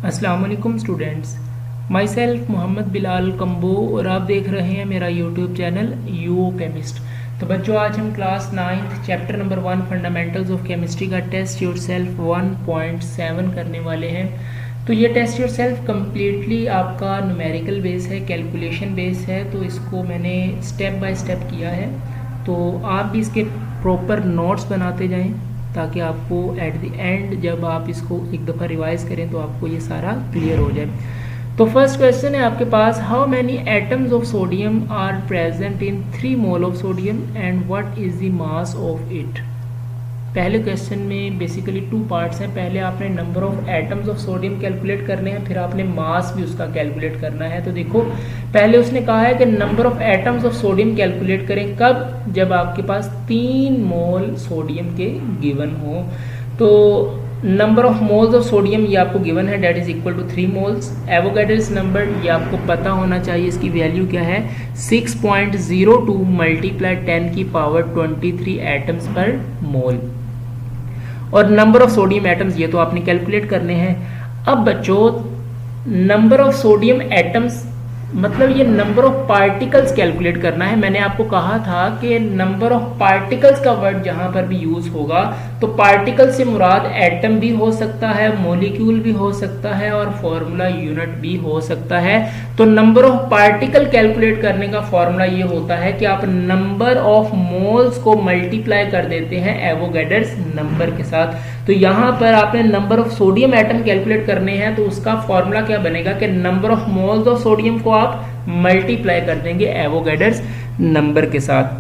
अस्सलाम वालेकुम students, myself Mohammad Bilal Kamboh और आप देख रहे हैं मेरा यूट्यूब चैनल यूओ केमिस्ट। तो बच्चों, आज हम class 9th chapter number 1 fundamentals of chemistry का टेस्ट योरसेल्फ 1.7 करने वाले हैं। तो ये टेस्ट योरसेल्फ कम्प्लीटली आपका न्यूमेरिकल बेस है, कैलकुलेशन बेस है। तो इसको मैंने स्टेप बाय स्टेप किया है, तो आप भी इसके प्रॉपर नोट्स बनाते जाएं ताकि आपको एट द एंड जब आप इसको एक दफ़ा रिवाइज करें तो आपको ये सारा क्लियर हो जाए। तो फर्स्ट क्वेश्चन है आपके पास, how many atoms of sodium are present in 3 mole of sodium and what is the mass of it. पहले क्वेश्चन में बेसिकली 2 पार्ट्स हैं। पहले आपने number of atoms of sodium calculate करने हैं, फिर आपने मास भी उसका कैलकुलेट करना है। तो देखो, पहले उसने कहा है कि number of atoms of sodium calculate करें कब, जब आपके पास 3 मोल सोडियम के गिवन हो। तो number of moles of sodium ये आपको गिवन है, that is equal to 3 moles. Avogadro's number ये आपको पता होना चाहिए, इसकी वैल्यू क्या है 6.02 मल्टीप्लाई 10 की पावर 23 एटम्स पर मोल। और नंबर ऑफ सोडियम एटम्स ये तो आपने कैलकुलेट करने हैं। अब बच्चों, नंबर ऑफ सोडियम एटम्स मतलब ये नंबर ऑफ पार्टिकल्स कैलकुलेट करना है। मैंने आपको कहा था कि नंबर ऑफ पार्टिकल्स का वर्ड जहां पर भी यूज होगा तो पार्टिकल से मुराद एटम भी हो सकता है, मॉलिक्यूल भी हो सकता है और फॉर्मूला यूनिट भी हो सकता है। तो नंबर ऑफ पार्टिकल कैलकुलेट करने का फॉर्मूला ये होता है कि आप नंबर ऑफ मोल्स को मल्टीप्लाई कर देते हैं एवोगैड्रोस नंबर के साथ। तो यहां पर आपने number of sodium atom calculate करने हैं, तो उसका फॉर्मूला क्या बनेगा कि number of moles of sodium को आप मल्टीप्लाई कर देंगे एवोगैड्रोस नंबर के साथ।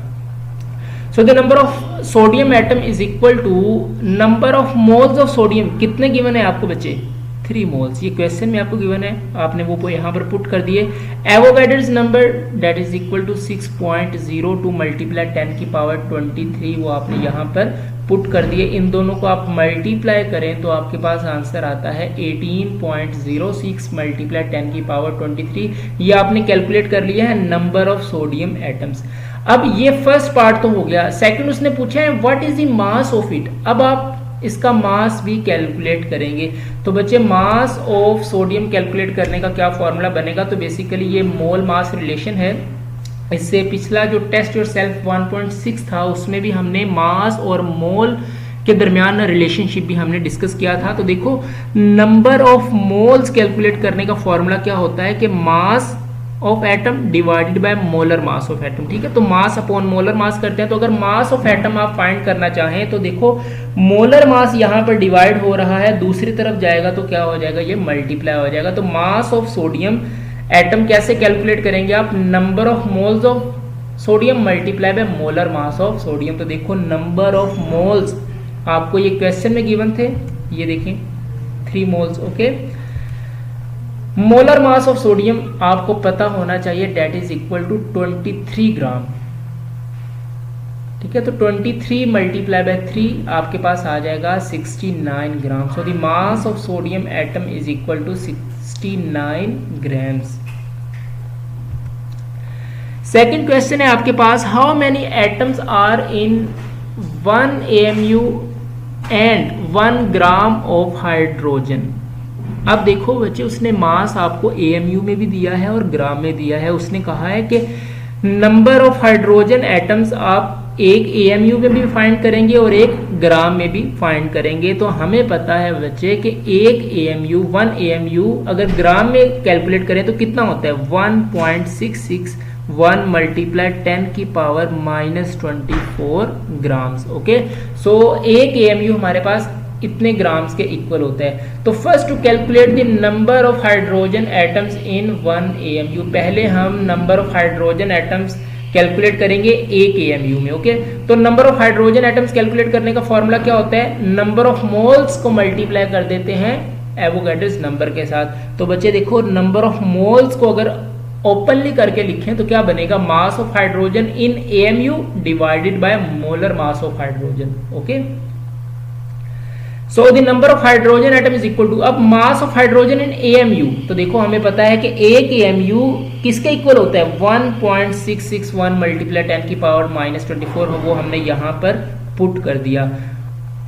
So the number of sodium atom is equal to number of moles of sodium. कितने गिवन है आपको बच्चे? 3 मोल्स। ये क्वेश्चन में आपको गिवन है, आपने वो यहाँ पर पुट कर दिए। Avogadro's number that is equal to 6.02 multiply 10 की पावर 23, वो आपने यहाँ पर पुट कर दिए। इन दोनों को आप मल्टीप्लाई करें तो आपके पास आंसर आता है 18.06 मल्टीप्लाई 10 की पावर 23। ये आपने कैलकुलेट कर लिया है नंबर ऑफ सोडियम एटम्स। अब ये फर्स्ट पार्ट तो हो गया। सेकंड उसने पूछा है what is the mass of it. अब आप इसका मास भी कैलकुलेट करेंगे। तो बच्चे, मास ऑफ सोडियम कैलकुलेट करने का क्या फॉर्मूला बनेगा? तो बेसिकली ये मोल मास रिलेशन है। इससे पिछला जो टेस्ट योरसेल्फ 1.6 था उसमें भी हमने मास और मोल के दरमियान रिलेशनशिप भी हमने डिस्कस किया था। तो देखो, नंबर ऑफ मोल्स कैलकुलेट करने का फॉर्मूला क्या होता है कि mass of atom divided by molar mass of atom. ठीक है, तो मास अपॉन मोलर मास करते हैं। तो अगर मास ऑफ एटम आप फाइंड करना चाहें तो देखो, मोलर मास यहाँ पर डिवाइड हो रहा है, दूसरी तरफ जाएगा तो क्या हो जाएगा, ये मल्टीप्लाई हो जाएगा। तो मास ऑफ सोडियम एटम कैसे कैलकुलेट करेंगे आप? Number of moles of sodium multiply by molar mass of sodium. तो देखो, नंबर ऑफ मोल्स आपको ये क्वेश्चन में गिवन थे, ये देखें 3 moles. Okay, molar mass of sodium आपको पता होना चाहिए, डेट इज इक्वल टू 23 ग्राम। ठीक है, तो 23 मल्टीप्लाई बाय 3 आपके पास आ जाएगा 69 gram. So the mass of sodium atom is equal to 69 grams. Second question है आपके पास, how many atoms are in 1 AMU and 1 gram of hydrogen. अब देखो बच्चे, उसने मास आपको AMU में भी दिया है और ग्राम में दिया है। उसने कहा है कि नंबर ऑफ हाइड्रोजन एटम्स आप एक AMU में भी फाइंड करेंगे और एक ग्राम में भी फाइंड करेंगे। तो हमें पता है बच्चे कि एक AMU 1 AMU अगर ग्राम में कैलकुलेट करें तो कितना होता है 1.661 मल्टीप्लाई 10 की पावर -24 ग्राम्स। ओके, सो एक AMU हमारे पास इतने ग्राम्स के इक्वल होता है। तो first to calculate the number of hydrogen atoms in 1 AMU, पहले हम number of hydrogen atoms calculate करेंगे एक AMU में। ओके, तो number of hydrogen atoms calculate करने का फॉर्मूला क्या होता है? नंबर ऑफ मोल्स को मल्टीप्लाई कर देते हैं एवोगैड्रोस नंबर के साथ। तो बच्चे देखो, नंबर ऑफ मोल्स को अगर ओपनली करके लिखें तो क्या बनेगा, mass of hydrogen in AMU divided by molar mass of hydrogen. Okay, so the number of hydrogen atom is equal to, अब mass of hydrogen in AMU। तो देखो, हमें पता है कि एक AMU किसके इक्वल होता है 1.661 मल्टीप्लाई 10 की पावर -24, वो हमने यहां पर पुट कर दिया।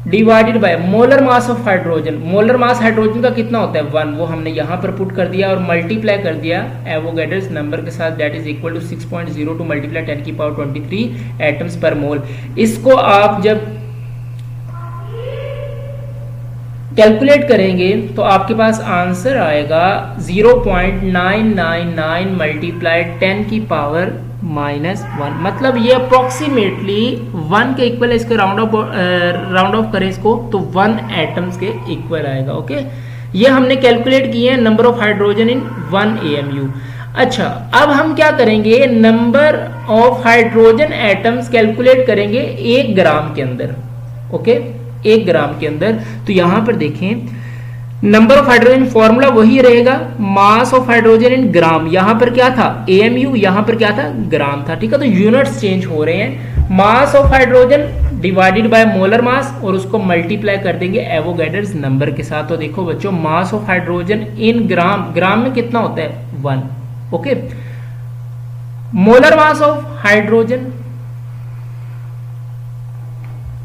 Divided by molar mass of hydrogen. Molar mass hydrogen का कितना होता है 1, वो हमने यहाँ पर पुट कर दिया और मल्टीप्लाई कर दिया एवोगैड्रोस नंबर के साथ, that is equal to 6.02 multiply 10 की पावर 23 एटम्स पर मोल। इसको आप जब कैलकुलेट करेंगे तो आपके पास आंसर आएगा 0.999 मल्टीप्लाई 10 की पावर -1, मतलब ये अप्रोक्सीमेटली 1 के इक्वल है। इसको राउंड ऑफ करें इसको तो 1 एटम्स के इक्वल आएगा। ओके, ये हमने कैलकुलेट किए हैं number of hydrogen in 1 AMU। अच्छा, अब हम क्या करेंगे, number of hydrogen atoms calculate करेंगे 1 ग्राम के अंदर। ओके, 1 ग्राम के अंदर। तो यहां पर देखें नंबर ऑफ हाइड्रोजन फॉर्मूला वही रहेगा, मास ऑफ हाइड्रोजन इन ग्राम। यहां पर क्या था AMU, यहां पर क्या था ग्राम था। ठीक है, तो यूनिट्स चेंज हो रहे हैं। मास of hydrogen divided by molar मास और उसको मल्टीप्लाई कर देंगे एवोगैड्रोस नंबर के साथ। तो देखो बच्चों, मास ऑफ हाइड्रोजन इन ग्राम, ग्राम में कितना होता है 1। Okay, molar mass of hydrogen,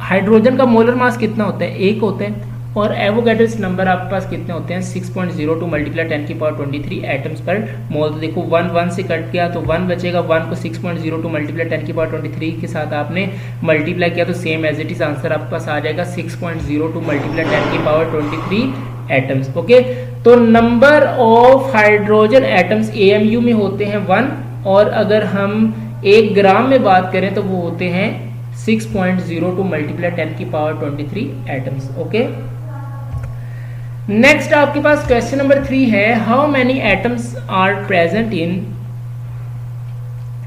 hydrogen का मोलर मास कितना होता है 1 होता है, और एवोगैड्रोस नंबर आपके पास कितने होते हैं 6.02 मल्टीप्लाई 10 की पावर 23 एटम्स पर मोल। तो देखो 1 से कट गया तो 1 बचेगा, 1 को 6.02 मल्टीप्लाई 10 की पावर 23 के साथ आपने मल्टीप्लाई किया तो same as it is answer आपके पास आ जाएगा 6.02 मल्टीप्लाई 10 की पावर 23 एटम्स। ओके, तो number of hydrogen atoms AMU में होते हैं 1, और अगर हम 1 ग्राम में बात करें तो वो होते हैं 6.02 मल्टीप्लाई 10 की पावर 23 एटम्स। ओके, नेक्स्ट आपके पास क्वेश्चन नंबर 3 है, how many atoms are present in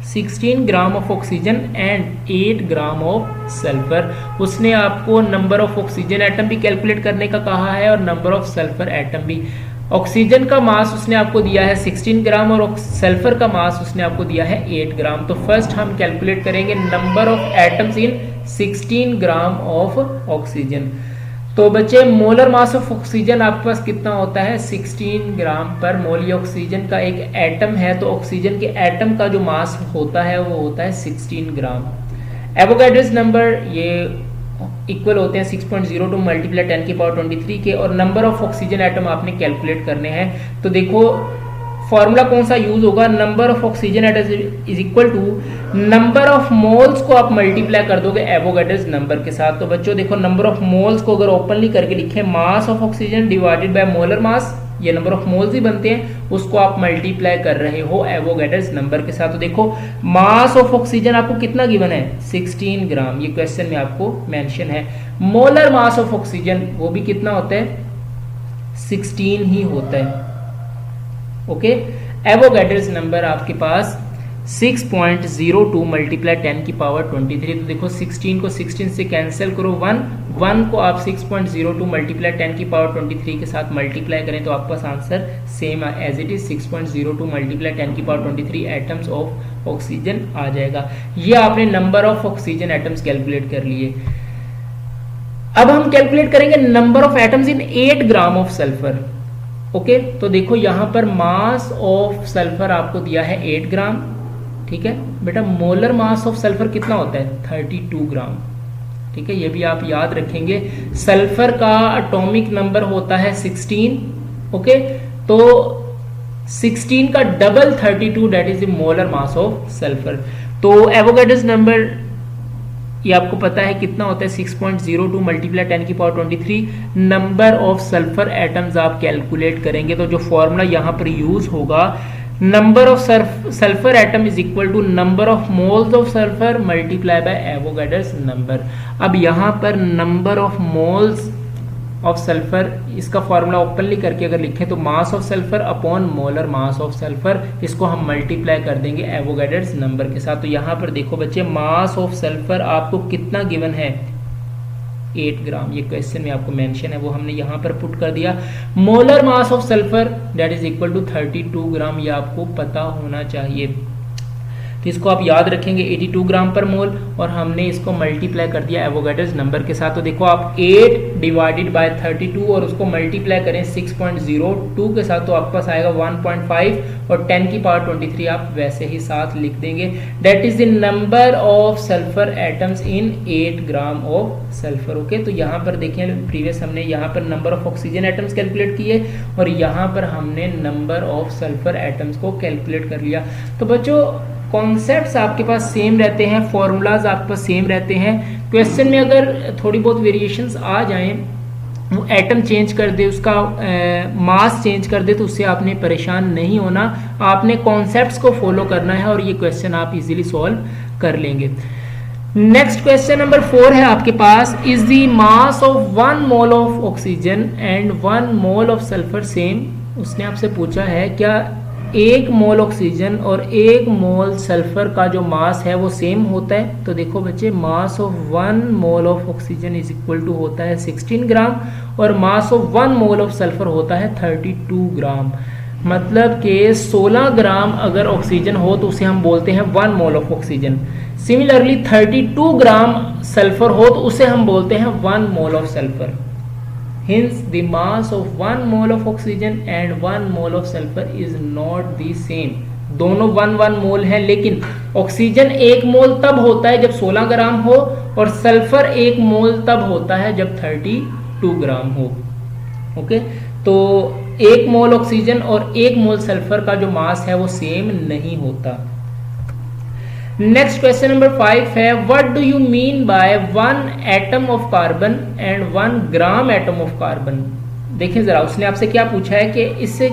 16 gram of oxygen and 8 gram of sulphur. उसने आपको नंबर ऑफ ऑक्सीजन एटम भी कैलकुलेट करने का कहा है और नंबर ऑफ सल्फर एटम भी। ऑक्सीजन का मास उसने आपको दिया है 16 ग्राम और सल्फर का मास उसने आपको दिया है 8 ग्राम। तो फर्स्ट हम कैलकुलेट करेंगे number of atoms in 16 gram of oxygen. तो बच्चे, मोलर मास ऑफ ऑक्सीजन आपके पास कितना होता है 16 ग्राम पर मोल। ये ऑक्सीजन का एक एटम है, तो ऑक्सीजन के एटम का जो मास होता है वो होता है 16 ग्राम। एवोगैड्रोस नंबर ये इक्वल होते हैं 6.02 मल्टीप्लाई 10 की पावर 23 के, और नंबर ऑफ ऑक्सीजन एटम आपने कैलकुलेट करने हैं। तो देखो फॉर्मूला कौन सा यूज होगा, number of oxygen atom is equal to number of moles को आप मल्टीप्लाई कर दोगे एवोगैड्रोस नंबर के साथ। तो बच्चों देखो, नंबर ऑफ मोल्स को अगर ओपनली करके लिखें, मास of oxygen divided by molar मास, ये नंबर ऑफ मोल्स ही बनते हैं, उसको आप मल्टीप्लाई कर रहे हो एवोगैड्रोस नंबर के साथ। तो देखो मास ऑफ ऑक्सीजन आपको कितना गिवन है 16 ग्राम, ये क्वेश्चन में आपको मेंशन है। मोलर मास ऑफ ऑक्सीजन वो भी कितना होता है 16 ही होता है। ओके, एवोगैड्रोस नंबर आपके पास 6.02 मल्टीप्लाई 10 की पावर 23। तो देखो 16 को 16 से कैंसिल करो, 1 को आप 6.02 मल्टीप्लाई 10 की पावर 23 के साथ मल्टीप्लाई करें तो आपके पास answer same as it is 6.02 multiply 10 की पावर 23 एटम्स ऑफ ऑक्सीजन आ जाएगा। ये आपने number of oxygen atoms calculate कर लिए। अब हम कैलकुलेट करेंगे number of atoms in 8 gram of sulphur. Okay, तो देखो यहां पर मास ऑफ सल्फर आपको दिया है 8 ग्राम। ठीक है बेटा, मोलर मास ऑफ सल्फर कितना होता है 32 ग्राम। ठीक है, ये भी आप याद रखेंगे। सल्फर का एटॉमिक नंबर होता है 16। ओके, तो 16 का double 32, that is the molar mass of sulphur. तो एवोगैड्रोस नंबर ये आपको पता है कितना होता है 6.02 मल्टीप्लाई 10 की power 23। Number of sulphur atoms आप कैलकुलेट करेंगे तो जो फॉर्मूला यहां पर यूज होगा, number of sulphur atom is equal to number of moles of sulphur multiply by Avogadro's number. अब यहां पर number of moles of sulphur, इसका फॉर्मूला ओपनली करके अगर लिखें तो mass of sulphur upon molar mass of sulphur, इसको हम मल्टीप्लाई कर देंगे एवोगैड्रोस नंबर के साथ। तो यहां पर देखो बच्चे, मास ऑफ सल्फर आपको कितना गिवन है 8 ग्राम, ये क्वेश्चन में आपको मेंशन है, वो हमने यहां पर पुट कर दिया। Molar mass of sulphur that is equal to 32 gram, ये आपको पता होना चाहिए। तो इसको आप याद रखेंगे 82 ग्राम पर मोल, और हमने इसको मल्टीप्लाई कर दिया एवोगाड्रोस नंबर के साथ। तो देखो आप 8 डिवाइडेड बाय 32 और उसको मल्टीप्लाई करें 6.02 के साथ, तो आपके पास आएगा 1.5 और 10 की पावर 23 आप वैसे ही साथ लिख देंगे। That is the number of sulphur atoms in 8 gram of sulphur. Okay, तो यहाँ पर देखें प्रीवियस हमने यहाँ पर number of oxygen atoms calculate किए और यहाँ पर हमने नंबर ऑफ सल्फर एटम्स को कैलकुलेट कर लिया। तो बच्चों कॉन्सेप्ट्स आपके पास सेम रहते हैं, फॉर्मूलाज आपके पास सेम रहते हैं। क्वेश्चन में अगर थोड़ी बहुत वेरिएशंस आ जाएं, वो एटम चेंज कर दे, उसका मास चेंज कर दे, तो उससे आपने परेशान नहीं होना, आपने कॉन्सेप्ट्स को फॉलो करना है और ये क्वेश्चन आप इजीली सॉल्व कर लेंगे। नेक्स्ट क्वेश्चन नंबर 4 है आपके पास, is the mass of 1 mole of oxygen and 1 mole of sulphur same. उसने आपसे पूछा है क्या 1 मोल ऑक्सीजन और 1 मोल सल्फर का जो मास है वो सेम होता है। तो देखो बच्चे, mass of 1 mole of oxygen is equal to होता है 16 ग्राम और mass of 1 mole of sulphur होता है 32 ग्राम। मतलब कि 16 ग्राम अगर ऑक्सीजन हो तो उसे हम बोलते हैं 1 mole of oxygen. Similarly 32 gram sulphur हो तो उसे हम बोलते हैं 1 mole of sulphur. Hence the mass of 1 mole of oxygen and 1 mole of sulfur is not the same। दोनों 1 मोल है, लेकिन ऑक्सीजन 1 मोल तब होता है जब 16 ग्राम हो और सल्फर 1 मोल तब होता है जब 32 ग्राम हो। ओके, तो 1 मोल ऑक्सीजन और 1 मोल सल्फर का जो मास है वो सेम नहीं होता। नेक्स्ट क्वेश्चन नंबर 5 है, what do you mean by 1 atom of carbon and 1 gram atom of carbon. देखिए जरा, उसने आपसे क्या पूछा है कि इससे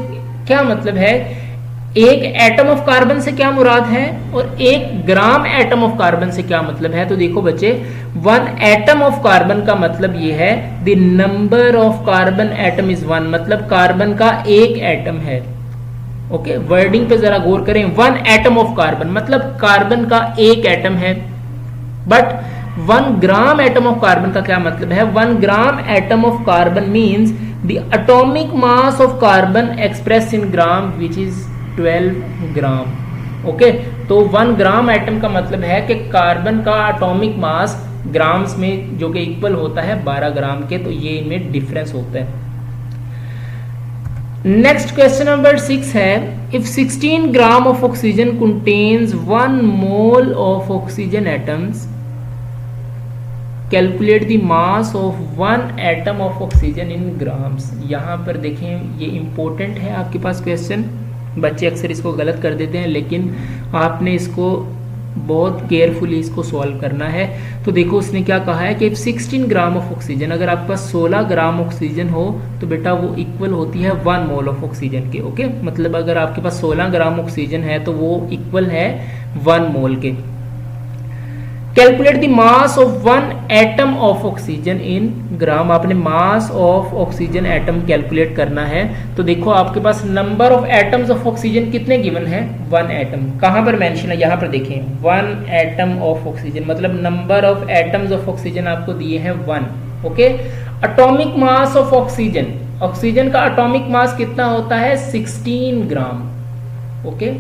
क्या मतलब है, 1 एटम ऑफ कार्बन से क्या मुराद है और 1 ग्राम एटम ऑफ कार्बन से क्या मतलब है। तो देखो बच्चे, 1 एटम ऑफ कार्बन का मतलब ये है the number of carbon atom is 1, मतलब कार्बन का 1 एटम है। ओके, वर्डिंग पे जरा गौर करें, 1 एटम ऑफ कार्बन मतलब कार्बन का 1 एटम है। But 1 gram atom of carbon का क्या मतलब है, 1 gram atom of carbon means the atomic mass of carbon express in gram which is 12 gram. Okay, तो 1 ग्राम एटम का मतलब है कि कार्बन का एटॉमिक मास ग्राम्स में जो कि इक्वल होता है 12 ग्राम के, तो ये इनमें डिफरेंस होता है। नेक्स्ट क्वेश्चन नंबर 6 है, if 16 gram of oxygen contains 1 mole of oxygen atoms, calculate the mass of 1 atom of oxygen in grams. यहाँ पर देखें, ये इंपॉर्टेंट है आपके पास क्वेश्चन, बच्चे अक्सर इसको गलत कर देते हैं, लेकिन आपने इसको बहुत केयरफुली इसको सॉल्व करना है। तो देखो उसने क्या कहा है कि 16 ग्राम ऑफ ऑक्सीजन, अगर आपके पास 16 ग्राम ऑक्सीजन हो तो बेटा वो इक्वल होती है 1 मोल ऑफ ऑक्सीजन के। ओके, मतलब अगर आपके पास 16 ग्राम ऑक्सीजन है तो वो इक्वल है 1 मोल के। Calculate the mass of 1 atom of oxygen in gram, आपने mass of oxygen atom calculate करना है। तो देखो आपके पास number of atoms of oxygen कितने गिवन है, 1 एटम। कहां पर मेंशन है, यहां पर देखें 1 एटम ऑफ ऑक्सीजन, मतलब number of atoms of oxygen आपको दिए हैं 1। Okay, atomic mass of oxygen, oxygen का एटॉमिक मास कितना होता है 16 ग्राम। ओके,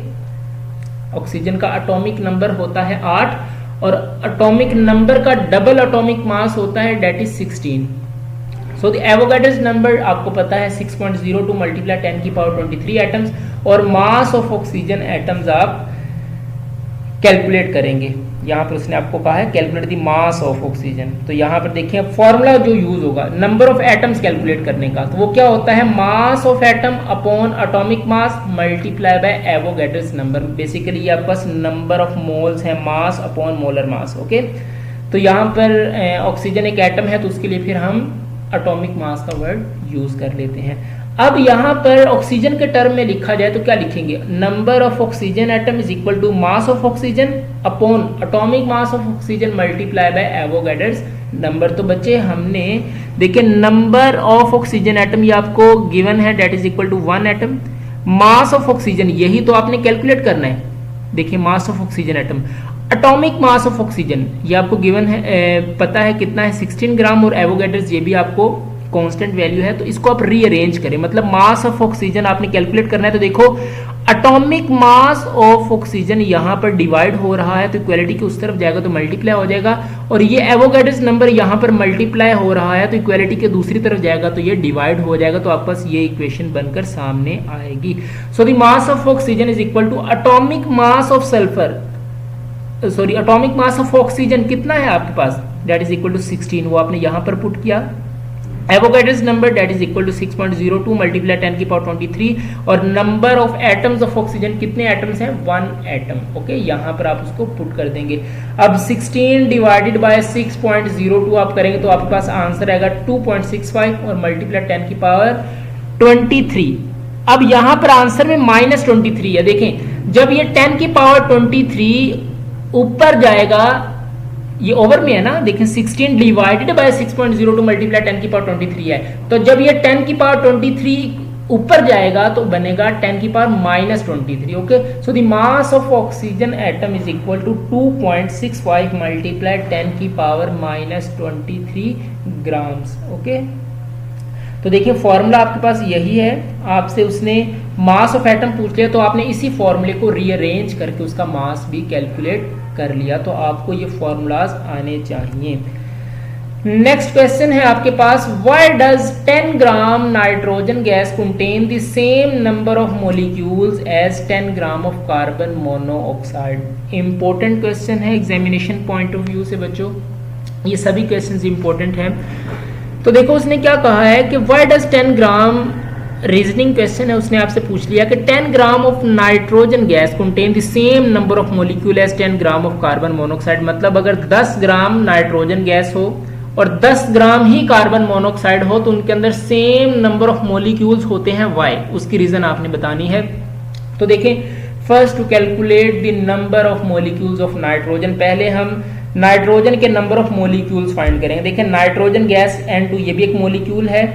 ऑक्सीजन का एटॉमिक नंबर होता है 8 और एटॉमिक नंबर का डबल एटॉमिक मास होता है, that is 16। So the Avogadro's number आपको पता है 6.02 मल्टीप्लाई 10 की पावर 23 एटम्स, और मास ऑफ ऑक्सीजन एटम्स आप कैलकुलेट करेंगे। यहाँ पर उसने आपको कहा है calculate the mass of oxygen. तो यहाँ पर देखिए फॉर्मूला जो यूज होगा नंबर ऑफ एटम्स कैलकुलेट करने का, तो वो क्या होता है, mass of atom upon atomic mass multiply by Avogadro's number. Basically ये आपके पास नंबर ऑफ मोल्स है, मास अपॉन मोलर मास। ओके, तो यहाँ पर ऑक्सीजन एक एटम है तो उसके लिए फिर हम एटॉमिक मास का वर्ड यूज कर लेते हैं। अब यहाँ पर ऑक्सीजन के टर्म में लिखा जाए तो क्या लिखेंगे, number of oxygen atom is equal to mass of oxygen upon atomic mass of oxygen multiply by Avogadro's number. तो बच्चे हमने देखिए नंबर ऑफ ऑक्सीजन एटम ये आपको गिवन है, that is equal to 1 atom. Mass of oxygen यही तो आपने कैलकुलेट करना है। देखिए mass of oxygen atom, atomic mass of oxygen ये आपको गिवन है, पता है कितना है 16 ग्राम, और एवोगाड्रोस ये भी आपको कांस्टेंट वैल्यू है। तो इसको आप रीअरेंज करें, मतलब मास ऑफ ऑक्सीजन आपने कैलकुलेट करना है। तो देखो एटॉमिक मास ऑफ ऑक्सीजन यहाँ पर डिवाइड हो रहा है तो इक्वालिटी के उस तरफ जाएगा तो मल्टीप्लाई हो जाएगा, और ये एवोगैड्रोस नंबर यहाँ पर मल्टीप्लाई हो रहा है तो इक्वालिटी के दूसरी तरफ जाएगा तो ये डिवाइड हो जाएगा, तो आपके पास ये इक्वेशन बनकर सामने आएगी। So the mass of oxygen is equal to atomic mass of sulphur, sorry atomic mass of oxygen कितना है आपके पास, दैट इज इक्वल टू 16, वो आपने यहाँ पर पुट किया। Avogadro's number that is equal to 6.02 multiply 10 की पावर 23, और number of atoms of oxygen कितने एटम्स हैं, 1 एटम। ओके, यहाँ पर आप उसको पुट कर देंगे। अब 16 डिवाइडेड बाय 6.02 आप करेंगे तो आपके पास आंसर आएगा 2.65 और मल्टीप्लाई 10 की पावर 23। अब यहाँ पर आंसर में -23 है। देखें जब ये 10 की पावर 23 ऊपर जाएगा, ये ओवर में है ना, देखें 16 डिवाइडेड बाय 6.02 मल्टीप्लाई 10 की पावर 23 है, तो जब ये 10 की पावर 23 ऊपर जाएगा तो बनेगा 10 की power -23। Okay, so the mass of oxygen atom is equal to 2.65 multiply 10 की पावर -23 ग्राम्स। ओके, तो देखिए फॉर्मूला आपके पास यही है, आपसे उसने मास ऑफ एटम पूछ लिया तो आपने इसी फॉर्मूले को रीअरेंज करके उसका मास भी कैलकुलेट कर लिया, तो आपको ये फॉर्मूलाज आने चाहिए। नेक्स्ट क्वेश्चन है आपके पास, why does 10 gram nitrogen gas contain the same number of molecules as 10 gram of carbon monoxide. Important question है एग्जामिनेशन पॉइंट ऑफ व्यू से बच्चों, ये सभी क्वेश्चंस इंपॉर्टेंट हैं। तो देखो उसने क्या कहा है कि why does 10 gram, reasoning question है, उसने आपसे पूछ लिया कि 10 gram of nitrogen gas contain the same number of molecule as 10 gram of carbon monoxide. मतलब अगर 10 ग्राम नाइट्रोजन गैस हो और 10 ग्राम ही कार्बन मोनोऑक्साइड हो तो उनके अंदर सेम नंबर ऑफ मॉलिक्यूल्स होते हैं, व्हाई, उसकी रीजन आपने बतानी है। तो देखें, first to calculate the number of molecules of nitrogen, पहले हम नाइट्रोजन के नंबर ऑफ मॉलिक्यूल्स फाइंड करेंगे। देखिए नाइट्रोजन गैस N2 ये भी एक मॉलिक्यूल है,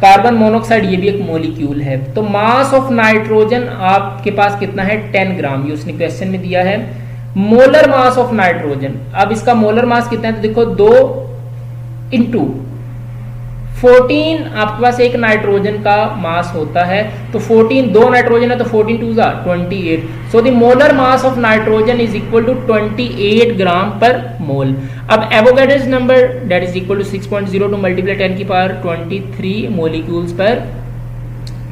कार्बन मोनोऑक्साइड ये भी एक मॉलिक्यूल है। तो मास ऑफ नाइट्रोजन आपके पास कितना है, 10 ग्राम, ये उसने क्वेश्चन में दिया है। मोलर मास ऑफ नाइट्रोजन, अब इसका मोलर मास कितना है, तो देखो 2 इंटू 14 आपके पास एक नाइट्रोजन का मास होता है, तो 14 दो नाइट्रोजन है तो 14 2 जा 28। So the molar mass of nitrogen is equal to 28 gram per mole. अब Avogadro's number that is equal to 6.02 multiply 10 की पावर 23 मॉलिक्यूल्स पर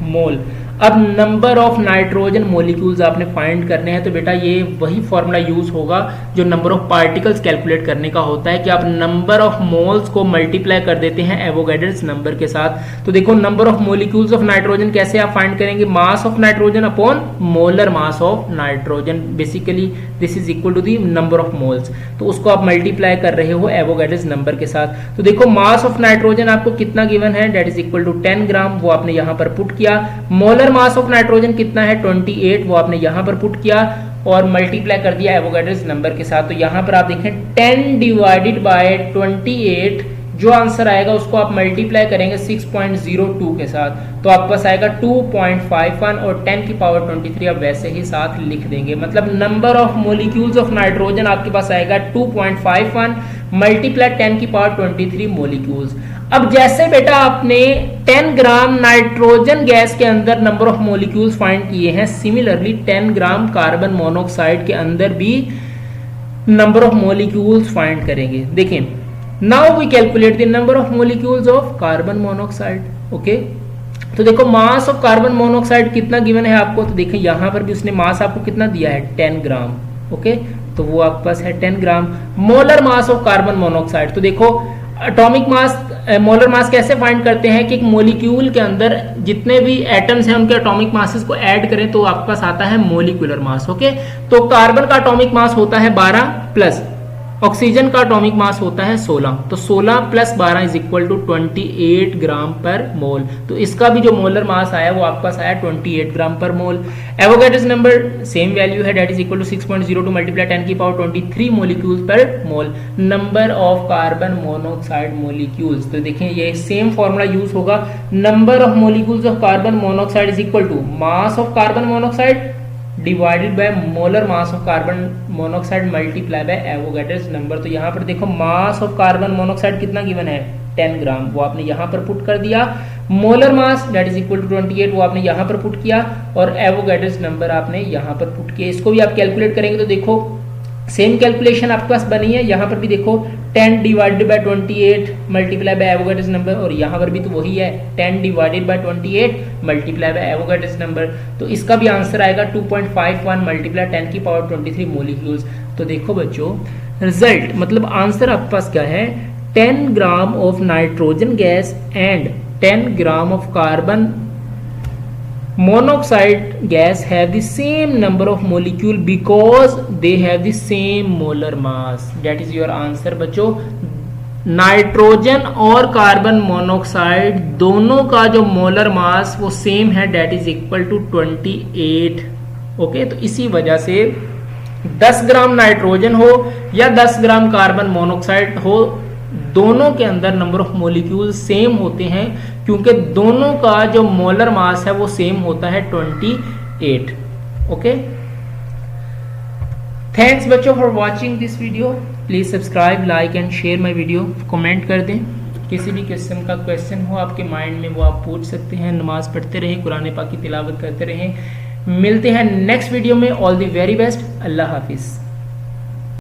मोल। अब नंबर ऑफ नाइट्रोजन मॉलिक्यूल्स आपने फाइंड करने हैं, तो बेटा ये वही फॉर्मूला यूज होगा जो नंबर ऑफ पार्टिकल्स कैलकुलेट करने का होता है कि आप नंबर ऑफ मोल्स को मल्टीप्लाई कर देते हैं एवोगैड्रोस नंबर के साथ। तो देखो number of molecules of nitrogen कैसे आप फाइंड करेंगे, mass of nitrogen upon molar mass of nitrogen, basically this is equal to the number of moles, तो उसको आप मल्टीप्लाई कर रहे हो एवोगैड्रोस नंबर के साथ। तो देखो मास ऑफ नाइट्रोजन आपको कितना गिवन है, दैट इज इक्वल टू 10 ग्राम, वो आपने यहाँ पर पुट किया। मोलर मास ऑफ नाइट्रोजन कितना है 28, वो आपने यहां पर पुट किया और मल्टीप्लाई कर दिया एवोगैड्रोस नंबर के साथ। तो यहां पर आप देखें 10 डिवाइडेड बाय 28, जो आंसर आएगा उसको आप मल्टीप्लाई करेंगे 6.02 के साथ, तो आपके पास आएगा 2.51 और 10 की पावर 23 आप वैसे ही साथ लिख देंगे। मतलब number of molecules of nitrogen आपके पास आएगा 2.51 मल्टीप्लाई 10 की पावर 23 मॉलिक्यूल्स। अब जैसे बेटा आपने 10 ग्राम नाइट्रोजन गैस के अंदर नंबर ऑफ मॉलिक्यूल्स फाइंड किए हैं, सिमिलरली 10 ग्राम कार्बन मोनोऑक्साइड के अंदर भी नंबर ऑफ मॉलिक्यूल्स फाइंड करेंगे। देखें, now we calculate the number of molecules of carbon monoxide. Okay, तो देखो मास ऑफ कार्बन मोनोऑक्साइड कितना गिवन है आपको, तो देखें यहां पर भी उसने मास आपको कितना दिया है 10 ग्राम। ओके, तो वो आपके पास है 10 gram. Molar mass of carbon monoxide, तो देखो एटॉमिक मास, मोलर मास कैसे फाइंड करते हैं कि एक मॉलिक्यूल के अंदर जितने भी एटम्स हैं उनके एटॉमिक मासेस को ऐड करें तो आपके पास आता है मॉलिक्यूलर मास। ओके, तो कार्बन का एटॉमिक मास होता है 12 प्लस ऑक्सीजन का एटॉमिक मास होता है 16, तो 16 plus 12 is equal to 28 gram per मोल। तो इसका भी जो मोलर मास आया वो आपके पास आया 28 gram per mole. Avogadro's number same value है, that is equal to 6.02 multiply 10 की power 23 molecules per mole. Number of carbon monoxide molecules, तो देखें ये सेम फॉर्मूला यूज होगा, number of molecules of carbon monoxide is equal to mass of carbon monoxide divided by molar mass of carbon monoxide multiply by Avogadro's number. तो यहाँ पर देखो mass of carbon monoxide कितना given है 10 ग्राम, वो आपने यहाँ पर पुट कर दिया। Molar mass that is equal to 28, वो आपने यहाँ पर पुट किया, और एवोगैड्रोस नंबर आपने यहाँ पर पुट किया। इसको भी आप कैलकुलेट करेंगे तो देखो सेम कैलकुलेशन आपके पास बनी है। यहाँ पर भी देखो 10 divided by 28 multiply by Avogadro's number, और यहाँ पर भी तो वही है 10 divided by 28 multiply by Avogadro's number. तो इसका भी आंसर आएगा 2.51 मल्टीप्लाई 10 की पावर 23 मोलिक्यूल्स। तो देखो बच्चों रिजल्ट मतलब आंसर आपके पास क्या है, 10 gram of nitrogen gas and 10 gram of carbon monoxide gas have the same number of molecule because they have the same molar mass. That is your answer बच्चों। Nitrogen और carbon monoxide दोनों का जो molar mass वो same है, that is equal to 28। Okay, तो इसी वजह से 10 ग्राम नाइट्रोजन हो या 10 ग्राम कार्बन मोनोऑक्साइड हो, दोनों के अंदर नंबर ऑफ मोलिक्यूल सेम होते हैं, क्योंकि दोनों का जो मोलर मास है वो सेम होता है 28। ओके, थैंक्स बच्चों for watching this video. Please subscribe, like and share my video. Comment कर दें, किसी भी किस्म का क्वेश्चन हो आपके माइंड में वो आप पूछ सकते हैं। नमाज पढ़ते रहें, कुरान पाक की तिलावत करते रहें। मिलते हैं नेक्स्ट वीडियो में। All the very best. Allah Hafiz.